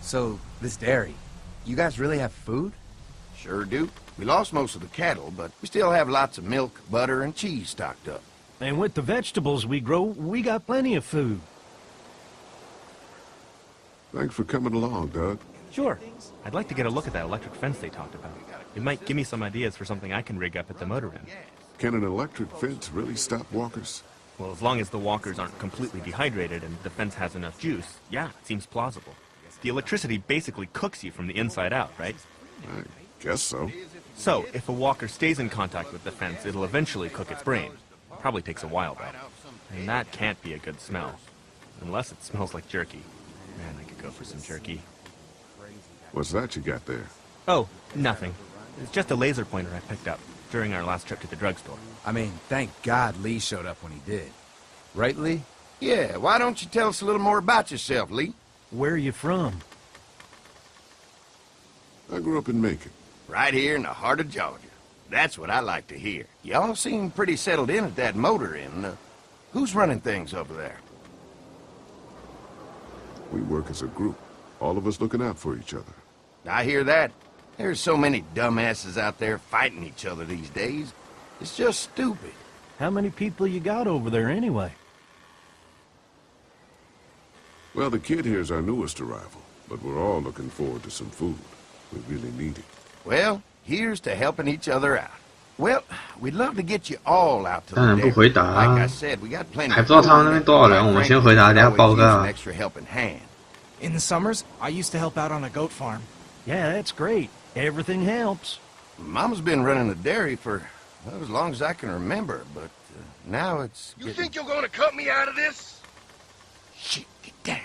So, this dairy, you guys really have food? Sure do. We lost most of the cattle, but we still have lots of milk, butter, and cheese stocked up. And with the vegetables we grow, we got plenty of food. Thanks for coming along, Doug. Sure. I'd like to get a look at that electric fence they talked about. It might give me some ideas for something I can rig up at the motor inn. Can an electric fence really stop walkers? Well, as long as the walkers aren't completely dehydrated and the fence has enough juice, yeah, it seems plausible. The electricity basically cooks you from the inside out, right? I guess so. So, if a walker stays in contact with the fence, it'll eventually cook its brain. Probably takes a while, though. And that can't be a good smell. Unless it smells like jerky. Man, I could go for some jerky. What's that you got there? Oh, nothing. It's just a laser pointer I picked up during our last trip to the drugstore. I mean, thank God Lee showed up when he did. Right, Lee? Yeah, why don't you tell us a little more about yourself, Lee? Where are you from? I grew up in Macon. Right here in the heart of Georgia. That's what I like to hear. Y'all seem pretty settled in at that motor inn. Who's running things over there? We work as a group, all of us looking out for each other. I hear that. There's so many dumbasses out there fighting each other these days. It's just stupid. How many people you got over there anyway? Well, the kid here's our newest arrival, but we're all looking forward to some food. We really need it. Well, here's to helping each other out. Well, we'd love to get you all out to 当 the 然不 dairy. 回答啊 Like I said, we got plenty 还 of 不知道 food 他们那边多少人， and 我们先 frankly, 回答， we 等下 could 报 always 告 use 啊 an。extra helping hand. In the summers, I used to help out on a goat farm. Yeah, that's great. Everything helps. Mama's been running the dairy for well, as long as I can remember, but now it's... You think you're gonna cut me out of this? Shit, get down.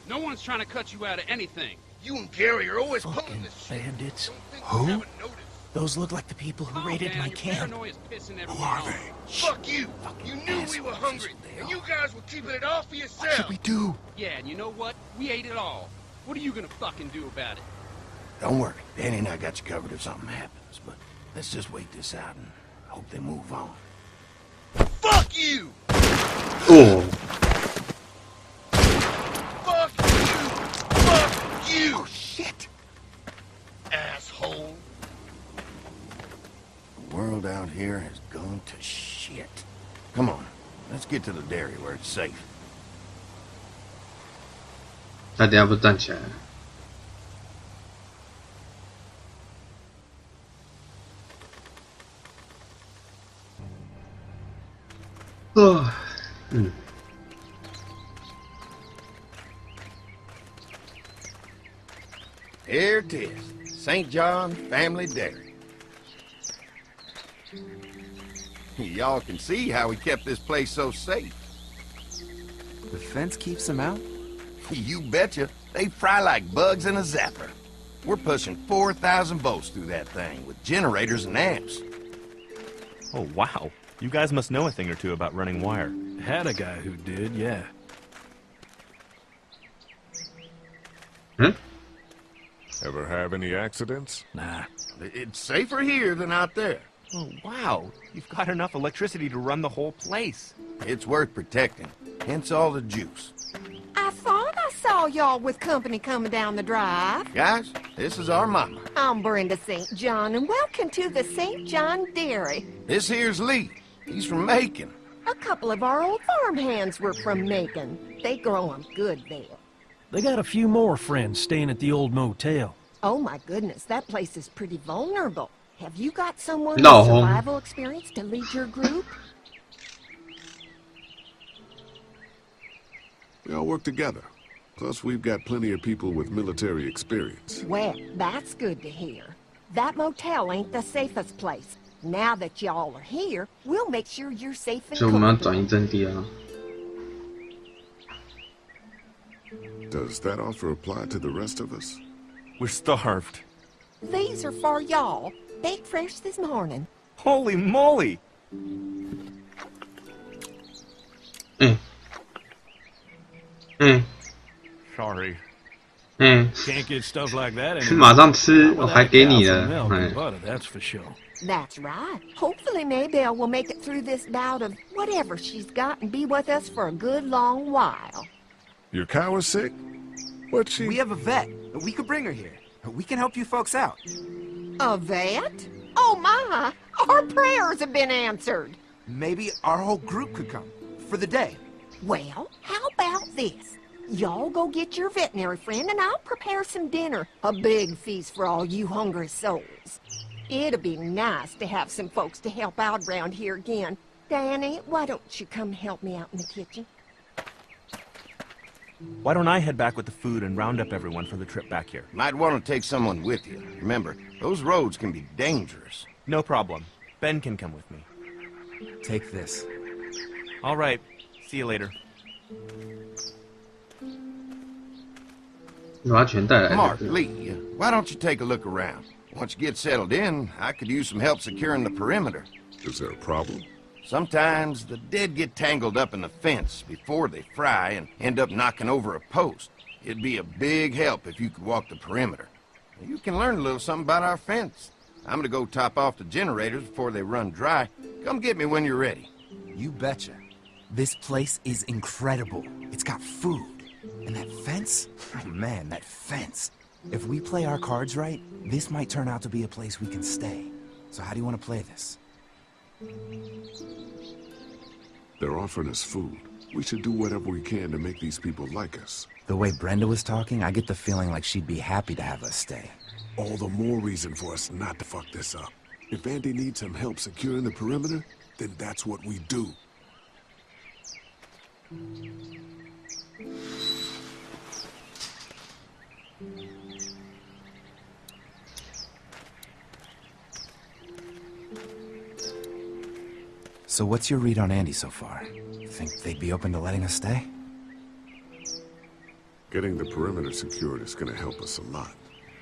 No one's trying to cut you out of anything. You and Gary are always pulling Fucking this shit. bandits. Don't think Who? you haven't noticed. Those look like the people who raided my Your camp. paranoia's pissing Who everyone are off. they? Fuck you. You knew we were assholes, hungry, they and are. you guys were keeping it all for What yourself. should we do? Yeah, and you know what? We ate it all. What are you gonna fucking do about it? Don't worry, Danny and I got you covered if something happens, but let's just wait this out and hope they move on. Fuck you. 哦， Fuck you. Fuck you. Oh, shit! Asshole. The world out here has gone to shit. Come on, let's get to the dairy where it's safe. 他等下不站起来。嗯， Here it is, St. John Family Dairy. Y'all can see how we kept this place so safe. The fence keeps them out? You betcha. They fry like bugs in a zapper. We're pushing 4,000 volts through that thing with generators and amps. Oh, wow. You guys must know a thing or two about running wire. Had a guy who did, yeah. 嗯， Ever have any accidents? Nah. It's safer here than out there. Oh, wow. You've got enough electricity to run the whole place. It's worth protecting, hence all the juice. I thought I saw y'all with company coming down the drive. Guys, this is our mama. I'm Brenda St. John, and welcome to the St. John Dairy. This here's Lee. He's from Macon. A couple of our old farmhands were from Macon. They grow 'em good there. They got a few more friends staying at the old motel. Oh my goodness, that place is pretty vulnerable. Have you got someone No. with survival experience to lead your group? We all work together. Plus, we've got plenty of people with military experience. Well, that's good to hear. That motel ain't the safest place. Now that y'all are here, we'll make sure you're safe and 所以我们要 comfortable. 转移阵地啊。 Does that offer apply to the rest of us? We're starved. These are for y'all. Baked fresh this morning. Holy moly! 嗯，嗯 Sorry. 嗯， Can't get stuff like that 马 anymore. 上吃， Not 我 without 还给你 cow 了 for。milk and 哎， butter, that's for sure. That's right. Hopefully Maybelle will make it through this bout of whatever she's got and be with us for a good long while. Your cow is sick? What's she? We have a vet. We could bring her here. We can help you folks out. A vet? Oh my! Our prayers have been answered. Maybe our whole group could come. For the day. Well, how about this? Y'all go get your veterinary friend and I'll prepare some dinner. A big feast for all you hungry souls. It'll be nice to have some folks to help out around here again. Danny, why don't you come help me out in the kitchen? Why don't I head back with the food and round up everyone for the trip back here? Might want to take someone with you. Remember, those roads can be dangerous. No problem. Ben can come with me. Take this. All right. See you later. 你把它全带来。 Mark, Lee, why don't you take a look around? Once you get settled in, I could use some help securing the perimeter. Is there a problem? Sometimes the dead get tangled up in the fence before they fry and end up knocking over a post. It'd be a big help if you could walk the perimeter. You can learn a little something about our fence. I'm gonna go top off the generators before they run dry. Come get me when you're ready. You betcha. This place is incredible. It's got food. And that fence? Oh man, that fence. If we play our cards right, this might turn out to be a place we can stay. So how do you want to play this? They're offering us food. We should do whatever we can to make these people like us. The way Brenda was talking, I get the feeling like she'd be happy to have us stay. All the more reason for us not to fuck this up. If Andy needs some help securing the perimeter, then that's what we do. So what's your read on Andy so far? Think they'd be open to letting us stay? Getting the perimeter secured is gonna help us a lot.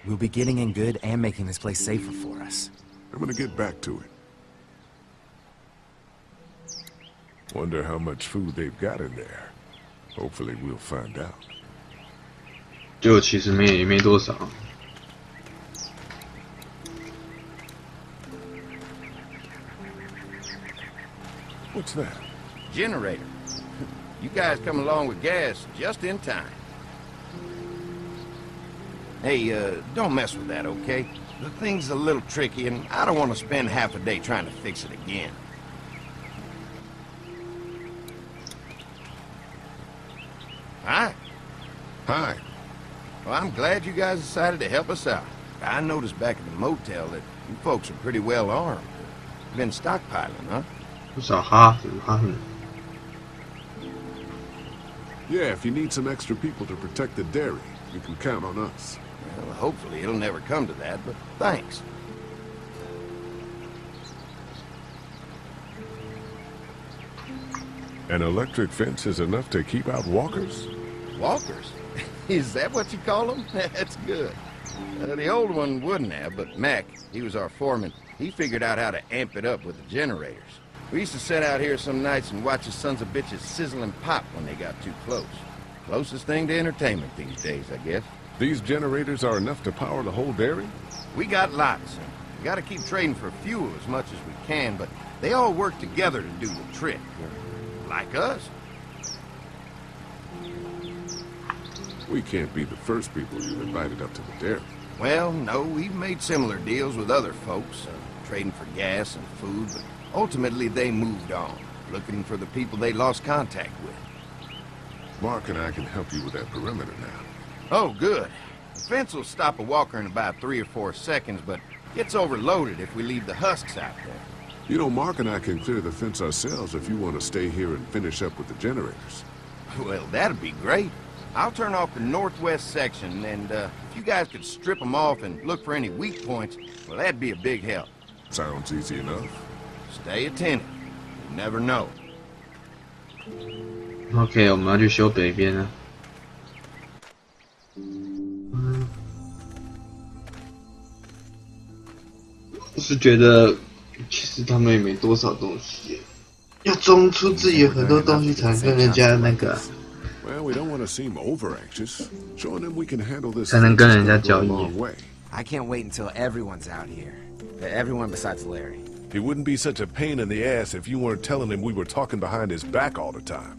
We'll be getting in good and making this place safer for us. I'm gonna get back to it. Wonder how much food they've got in there. Hopefully we'll find out. 就其实没多少。 What's that? Generator. You guys come along with gas just in time. Hey, don't mess with that, okay? The thing's a little tricky, and I don't want to spend half a day trying to fix it again. Hi. Hi. Well, I'm glad you guys decided to help us out. I noticed back at the motel that you folks are pretty well armed. Been stockpiling, huh? 不少哈子。 Yeah, if you need some extra people to protect the dairy, you can count on us. Well, hopefully it'll never come to that, but thanks. An electric fence is enough to keep out walkers? Walkers? Is that what you call them? That's good. The old one wouldn't have, but Mac, he was our foreman, he figured out how to amp it up with the generators. We used to sit out here some nights and watch the sons of bitches sizzle and pop when they got too close. Closest thing to entertainment these days, I guess. These generators are enough to power the whole dairy? We got lots. We gotta keep trading for fuel as much as we can, but they all work together to do the trick. Like us. We can't be the first people you've invited up to the dairy. Well, no, we've made similar deals with other folks, trading for gas and food, but ultimately they moved on, looking for the people they lost contact with. Mark and I can help you with that perimeter now. Oh, good. The fence will stop a walker in about 3 or 4 seconds, but gets overloaded if we leave the husks out there. You know, Mark and I can clear the fence ourselves if you want to stay here and finish up with the generators. Well, that'd be great. I'll turn off the northwest section, and if you guys could strip them off and look for any weak points, well, that'd be a big help. Sounds easy enough. Stay attentive. You never know. OK， 我们要去修北边了。我是觉得，其实他们也没多少东西，要装出自己有很多东西才能跟人家那个。 Well, we don't want to seem over anxious. Showing them we can handle this 才能跟人家交易。 I can't wait until everyone's out here. Everyone besides Larry. He wouldn't be such a pain in the ass if you weren't telling him we were talking behind his back all the time.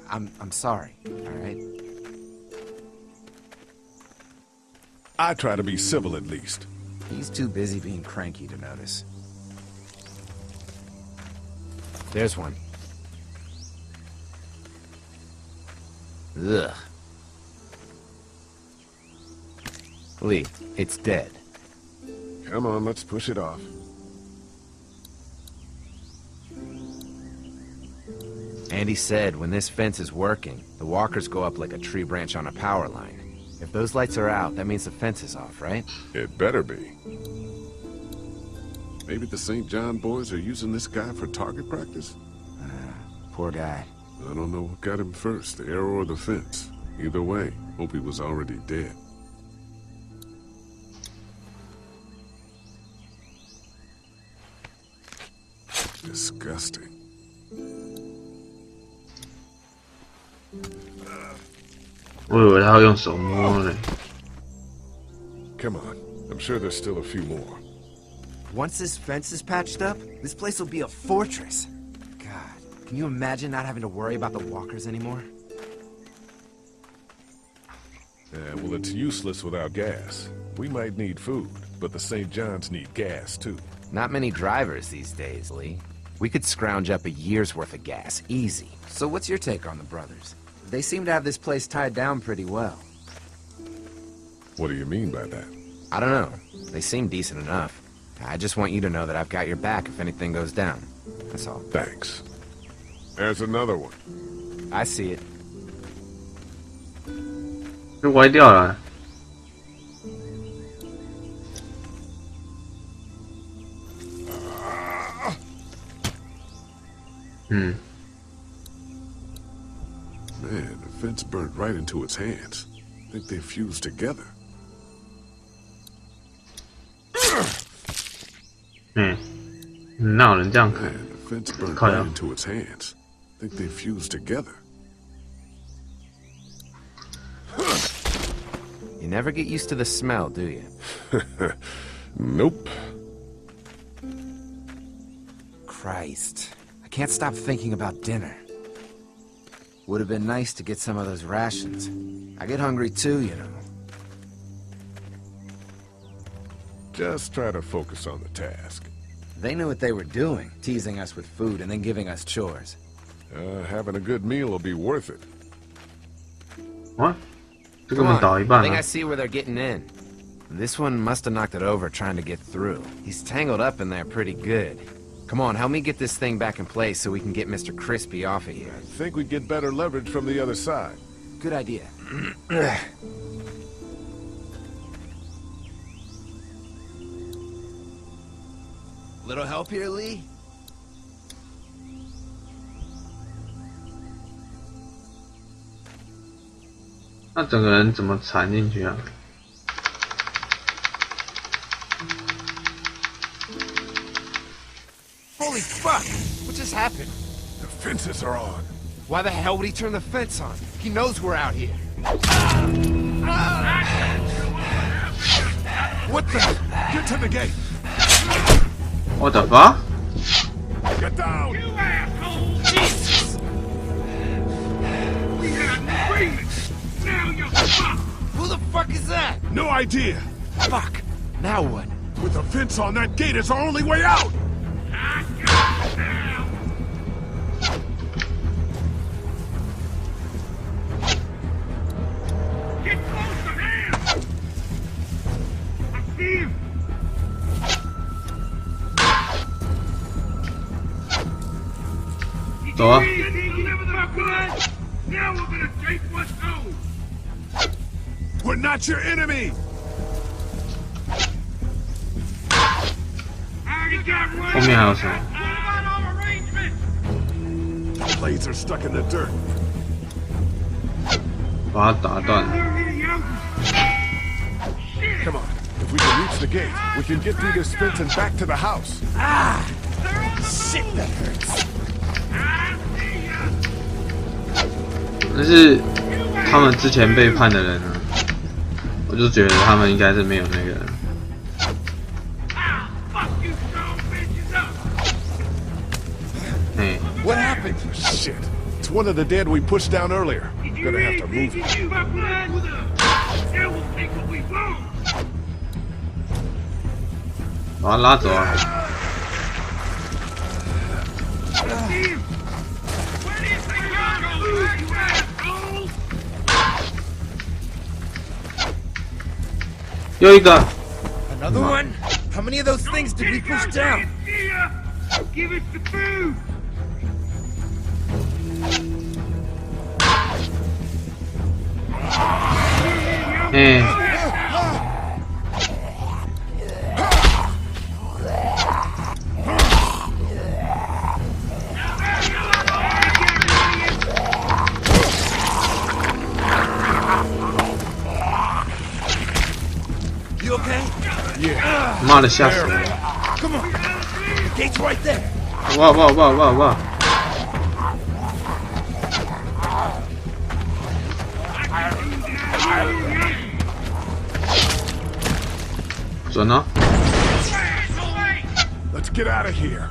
I'm sorry, all right? I try to be civil at least. He's too busy being cranky to notice. There's one. Ugh. Lee, it's dead. Come on, let's push it off. Andy said when this fence is working, the walkers go up like a tree branch on a power line. If those lights are out, that means the fence is off, right? It better be. Maybe the St. John boys are using this guy for target practice? Poor guy. I don't know what got him first, the arrow or the fence. Either way, hope he was already dead. Disgusting. Come on, I'm sure there's still a few more. Once this fence is patched up, this place will be a fortress. God, can you imagine not having to worry about the walkers anymore? Well, it's useless without gas. We might need food, but the St. John's need gas, too. Not many drivers these days, Lee. We could scrounge up a year's worth of gas, easy. So what's your take on the brothers? They seem to have this place tied down pretty well. What do you mean by that? I don't know. They seem decent enough. I just want you to know that I've got your back if anything goes down. That's all. Thanks. There's another one. I see it. 就歪掉了。Man, the fence burnt right into its hands. I think they fused together. 哪有人这样砍？ Man, the fence burnt right into its hands. I think they fused together. You never get used to the smell, do you? Nope. Christ. I can't stop thinking about dinner. Would have been nice to get some of those rations. I get hungry too, you know. Just try to focus on the task. They knew what they were doing, teasing us with food and then giving us chores. Having a good meal will be worth it. What? Come on, I think I see where they're getting in. This one must have knocked it over trying to get through. He's tangled up in there pretty good. Come on, help me get this thing back in place so we can get Mr. Crispy off of here. I think we'd get better leverage from the other side. Good idea. Little help here, Lee? 那整个人怎么缠进去啊？ Holy fuck! What just happened? The fences are on. Why the hell would he turn the fence on? He knows we're out here. What the? Get to the gate! What the fuck? Get down! You asshole! Jesus! We had an agreement! Now you're fucked! Who the fuck is that? No idea! Fuck! Now what? With the fence on, that gate is our only way out! I got it now! Get closer, man! I see him!走啊！ Now we're gonna take what's owed! We're not your enemy!后 后面还有谁？ The blades are stuck in the dirt. 把它打断。 Come on. If we can reach the gate, we can get through this fence and back to the house. Ah! Shit, that hurts. 但是他们之前背叛的人呢？我就觉得他们应该是没有那个。 What happened? Shit. It's one of the dead we pushed down earlier. Gonna have to move it. 把他拉走啊！ 又一个。 Another one? How many of those things did we push down? Give us the food. 妈的，吓死我了！ Come on. The gate's right there. 哇！ 准了。 Let's get out of here.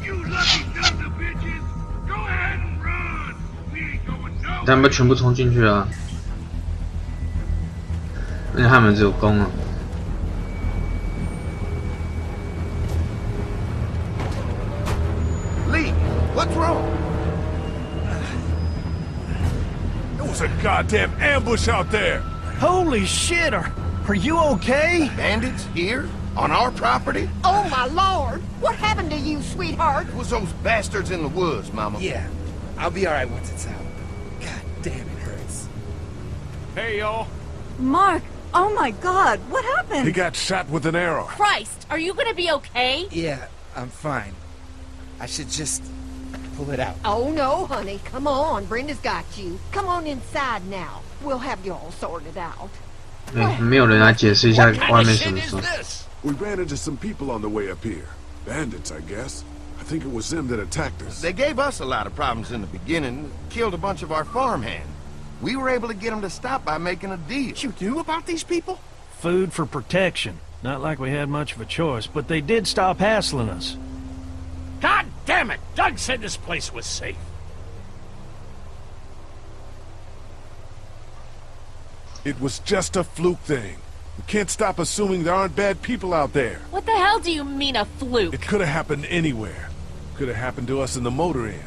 You lucky sons of bitches. Go ahead and run. We ain't going nowhere. 他们全部冲进去啊！而且他们只有弓啊。 Lee, what's wrong? There was a goddamn ambush out there. Holy shit, are you okay? Bandits here? On our property? Oh, my lord! What happened to you, sweetheart? It was those bastards in the woods, Mama. Yeah, I'll be alright once it's out. God damn, it hurts. Hey, y'all. Mark, oh my god, what happened? He got shot with an arrow. Christ, are you gonna be okay? Yeah, I'm fine. I should just pull it out. Oh, no, honey. Come on. Brenda's got you. Come on inside now. We'll have you all sorted out. 没有人来解释一下外面什么事。 We ran into some people on the way up here. Bandits, I guess. I think it was them that attacked us. They gave us a lot of problems in the beginning, killed a bunch of our farmhands. We were able to get them to stop by making a deal. You knew about these people? Food for protection. Not like we had much of a choice, but they did stop hassling us. God damn it! Doug said this place was safe. It was just a fluke thing. We can't stop assuming there aren't bad people out there. What the hell do you mean a fluke? It could have happened anywhere. Could have happened to us in the motor inn.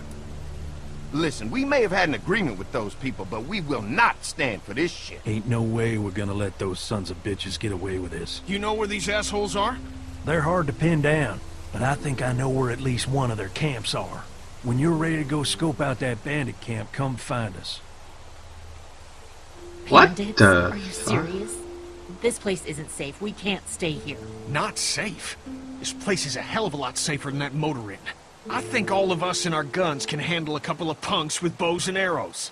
Listen, we may have had an agreement with those people, but we will not stand for this shit. Ain't no way we're gonna let those sons of bitches get away with this. You know where these assholes are? They're hard to pin down, but I think I know where at least one of their camps are. When you're ready to go scope out that bandit camp, come find us. What Bandits? the Are you serious? This place isn't safe. We can't stay here. Not safe? This place is a hell of a lot safer than that motor inn. I think all of us and our guns can handle a couple of punks with bows and arrows.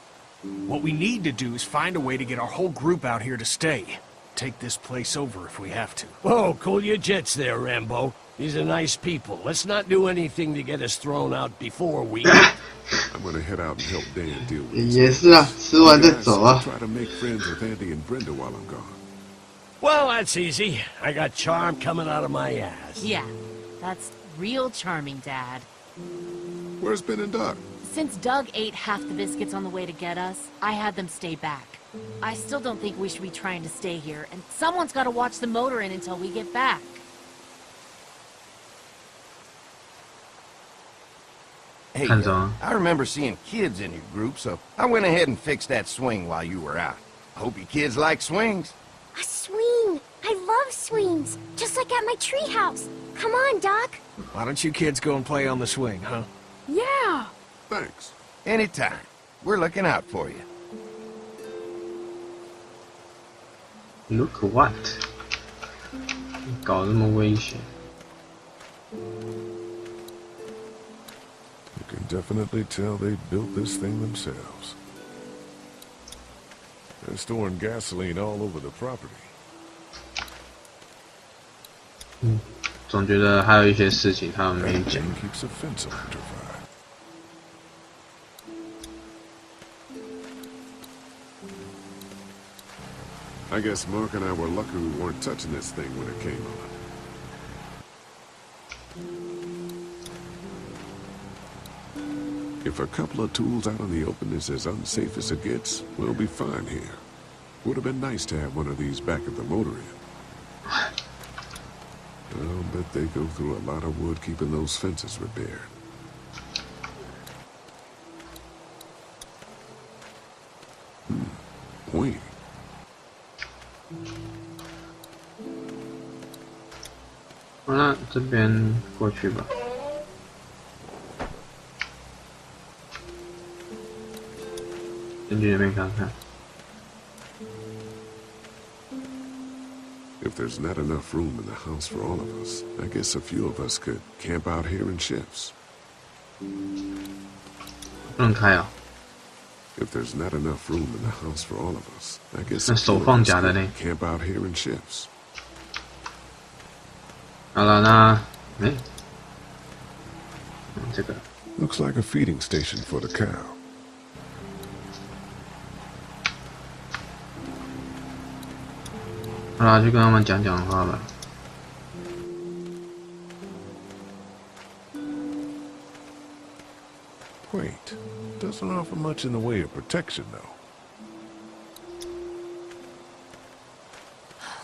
What we need to do is find a way to get our whole group out here to stay. Take this place over if we have to. Whoa, cool your jets there, Rambo. These are nice people. Let's not do anything to get us thrown out before we... I'm gonna head out and help Dan deal with 也是啊，吃完再走啊。 Try to make friends with Andy and Brenda while I'm gone. Well, that's easy. I got charm coming out of my ass. Yeah, that's real charming, Dad. Where's Ben and Doug? Since Doug ate half the biscuits on the way to get us, I had them stay back. I still don't think we should be trying to stay here, and someone's got to watch the motor inn until we get back. Hey, I remember seeing kids in your group, so I went ahead and fixed that swing while you were out. I hope you kids like swings. A swing! I love swings! Just like at my treehouse. Come on, Doc. Why don't you kids go and play on the swing, huh? Yeah. Thanks. Anytime. We're looking out for you. Look what? 搞这么危险。 You can definitely tell they built this thing themselves. They're storing gasoline all over the property. 总觉得还有一些事情他们没讲。 Keeps the fence electrified. I guess Mark and I were lucky we weren't touching this thing when it came on. If a couple of tools out in the open is as unsafe as it gets, we'll be fine here. Would have been nice to have one of these back at the motor inn. I'll bet they go through a lot of wood keeping those fences repaired. Wayne. 好了，这边过去吧。进去里面看看。 If there's not enough room in the house for all of us, I guess a few of us could camp out here in shifts. 不能开啊。 If there's not enough room in the house for all of us, I guess 那 a 手 few of 放 us 夹的 could 呢？ camp out here in shifts. 好了，那这个 Looks like a feeding station for the cow. 好了，去跟他们讲讲话吧。 Wait, doesn't offer much in the way of protection, though.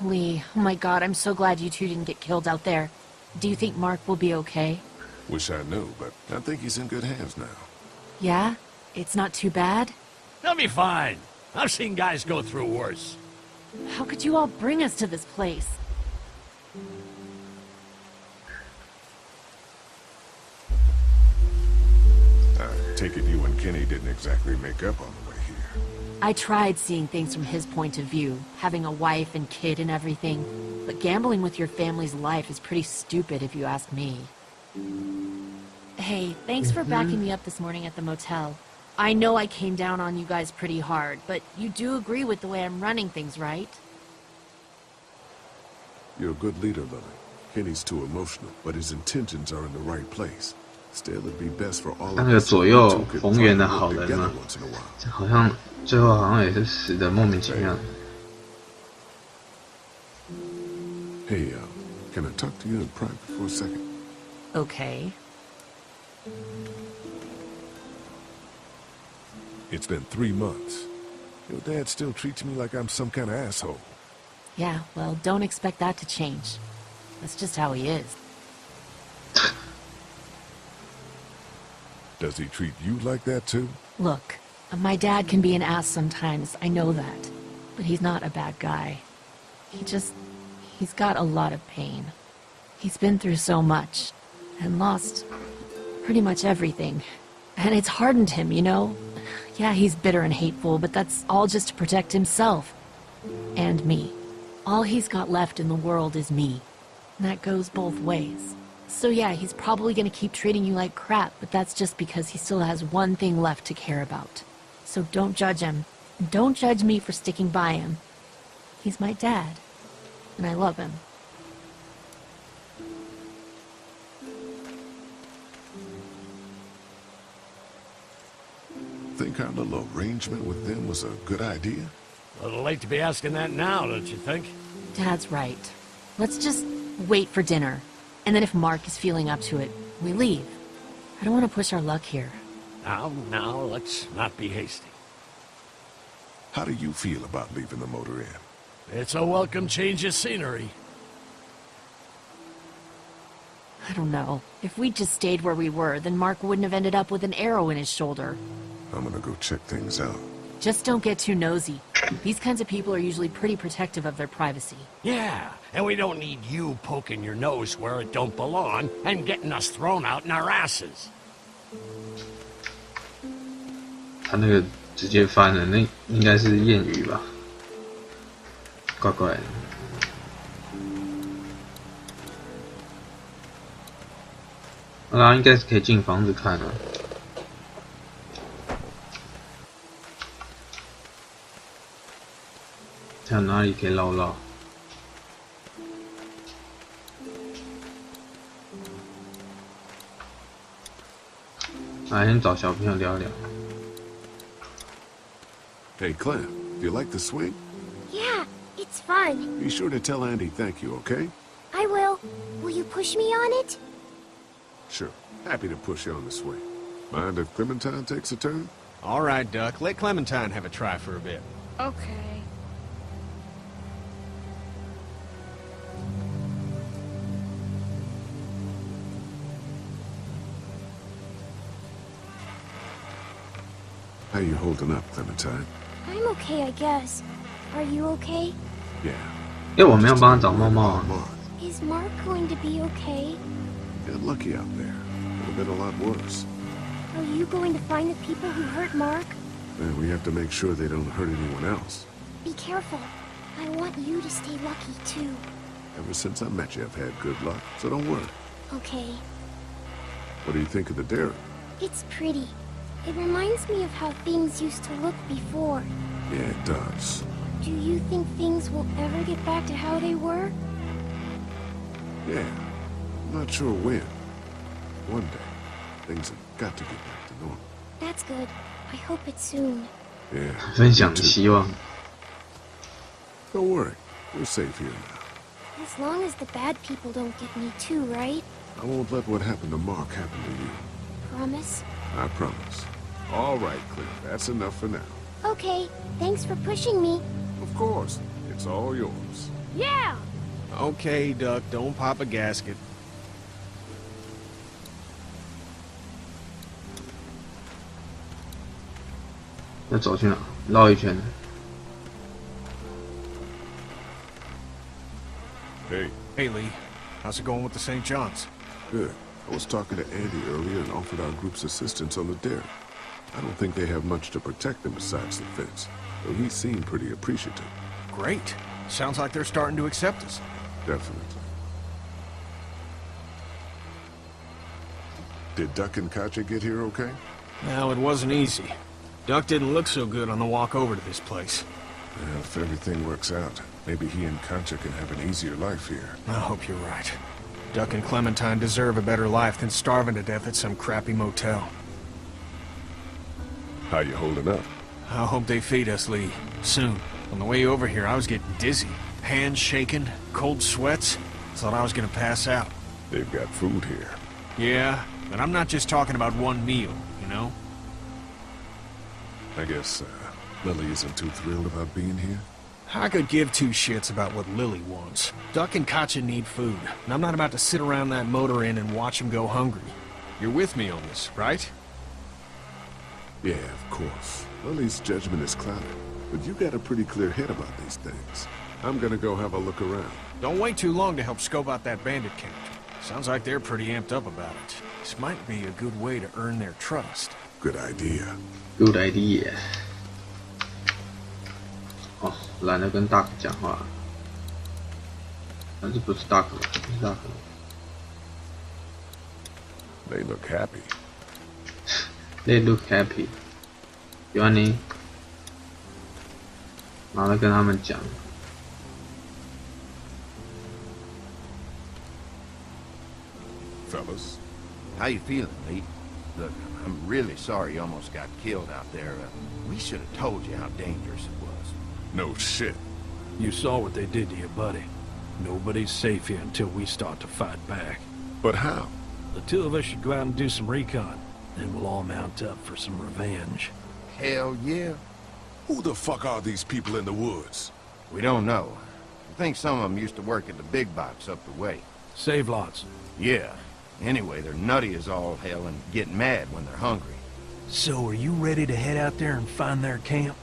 Lee, oh my god, I'm so glad you two didn't get killed out there. Do you think Mark will be okay? Wish I knew, but I think he's in good hands now. Yeah? It's not too bad? They'll be fine. I've seen guys go through worse. How could you all bring us to this place? I take it you and Kenny didn't exactly make up on the way here. I tried seeing things from his point of view, having a wife and kid and everything, but gambling with your family's life is pretty stupid if you ask me. Hey, thanks for backing me up this morning at the motel. I know I came down on you guys pretty hard, but you do agree with the way I'm running things, right? You're a good leader, Lily. Kenny's too emotional, but his intentions are in the right place. Still, it'd be best for all of us. 那个左右逢源的好人吗？好像最后好像也是死的莫名其妙。Hey, can I talk to you in private for a second? Okay. It's been 3 months. Your dad still treats me like I'm some kind of asshole. Yeah, well, don't expect that to change. That's just how he is. Does he treat you like that too? Look, my dad can be an ass sometimes, I know that. But he's not a bad guy. He's got a lot of pain. He's been through so much, and lost pretty much everything. And it's hardened him, you know? Yeah, he's bitter and hateful, but that's all just to protect himself. And me. All he's got left in the world is me. And that goes both ways. So yeah, he's probably gonna keep treating you like crap, but that's just because he still has one thing left to care about. So don't judge him. And don't judge me for sticking by him. He's my dad. And I love him. Think our little arrangement with them was a good idea? A little late to be asking that now, don't you think? Dad's right. Let's just wait for dinner. And then if Mark is feeling up to it, we leave. I don't want to push our luck here. Now, let's not be hasty. How do you feel about leaving the motor in? It's a welcome change of scenery. I don't know. If we'd just stayed where we were, then Mark wouldn't have ended up with an arrow in his shoulder. I'm gonna go check things out. Just don't get too nosy. These kinds of people are usually pretty protective of their privacy. Yeah, and we don't need you poking your nose where it don't belong and getting us thrown out in our asses. 他那个直接翻了，那应该是谚语吧？怪怪的。然后应该是可以进房子看啊。看哪里可以绕绕。先找小朋友聊聊。Hey, Clem, do you like the swing? Yeah, it's fun. Be sure to tell Andy thank you, okay? I will. Will you push me on it? Sure. Happy to push you on the swing. Mind if Clementine takes a turn? All right, Duck. Let Clementine have a try for a bit. Okay. How you holding up, Clementine? I'm okay, I guess. Are you okay? Yeah. 因为我没有帮他找猫猫啊。 Is Mark going to be okay? Got lucky out there. Could have been a lot worse. Are you going to find the people who hurt Mark? And we have to make sure they don't hurt anyone else. Be careful. I want you to stay lucky, too. Ever since I met you, I've had good luck, so don't worry. Okay. What do you think of the dairy? It's pretty. It reminds me of how things used to look before. Yeah, it does. Do you think things will ever get back to how they were? Yeah. I'm not sure when. One day, things have got to get back to normal. That's good. I hope it's soon. Yeah. 分享的希望。 Don't worry. We're safe here now. As long as the bad people don't get me too, right? I won't let what happened to Mark happen to you. Promise? I promise. All right, Claire. That's enough for now. Okay. Thanks for pushing me. Of course. It's all yours. Yeah! Okay, Duck, don't pop a gasket. 要走去哪？绕一圈。 Hey. Hey, Lee. How's it going with the St. John's? Good. I was talking to Andy earlier and offered our group's assistance on the dairy. I don't think they have much to protect them besides the fence, though he seemed pretty appreciative. Great. Sounds like they're starting to accept us. Definitely. Did Duck and Katja get here okay? Well, it wasn't easy. Duck didn't look so good on the walk over to this place. Well, if everything works out, maybe he and Katja can have an easier life here. I hope you're right. Duck and Clementine deserve a better life than starving to death at some crappy motel. How you holding up? I hope they feed us, Lee. Soon. On the way over here, I was getting dizzy. Hands shaking, cold sweats. Thought I was gonna pass out. They've got food here. Yeah, but I'm not just talking about one meal, you know? I guess, Lily isn't too thrilled about being here? I could give two shits about what Lily wants. Duck and Katja need food, and I'm not about to sit around that motor inn and watch them go hungry. You're with me on this, right? Yeah, of course. Lily's judgment is clouded, but you got a pretty clear head about these things. I'm gonna go have a look around. Don't wait too long to help scope out that bandit camp. Sounds like they're pretty amped up about it. This might be a good way to earn their trust. Good idea. Good idea. 哦，懒得跟 Duck 讲话。但是不是 Duck 了，不是 Duck 了。 They look happy. They look happy. 有啊你，然后再跟他们讲。 Fellas. How you feeling, Lee? Look, I'm really sorry you almost got killed out there. We should have told you how dangerous it was. No shit. You saw what they did to your buddy. Nobody's safe here until we start to fight back. But how? The two of us should go out and do some recon. Then we'll all mount up for some revenge. Hell yeah. Who the fuck are these people in the woods? We don't know. I think some of them used to work at the big box up the way. Save lots. Yeah. Anyway, they're nutty as all hell and get mad when they're hungry. So are you ready to head out there and find their camp?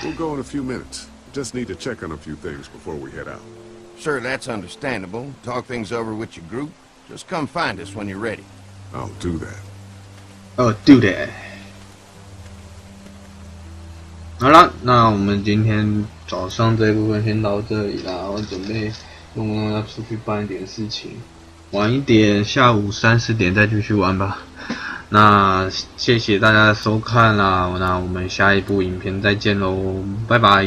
We'll go in a few minutes. Just need to check on a few things before we head out. Sure, that's understandable. Talk things over with your group. Just come find us when you're ready. I'll do that. Oh, do that. 好了，那我们今天早上这一部分先到这里啦。我准备要出去办一点事情，晚一点，下午3、4点再继续玩吧。那谢谢大家的收看啦，那我们下一部影片再见喽，拜拜。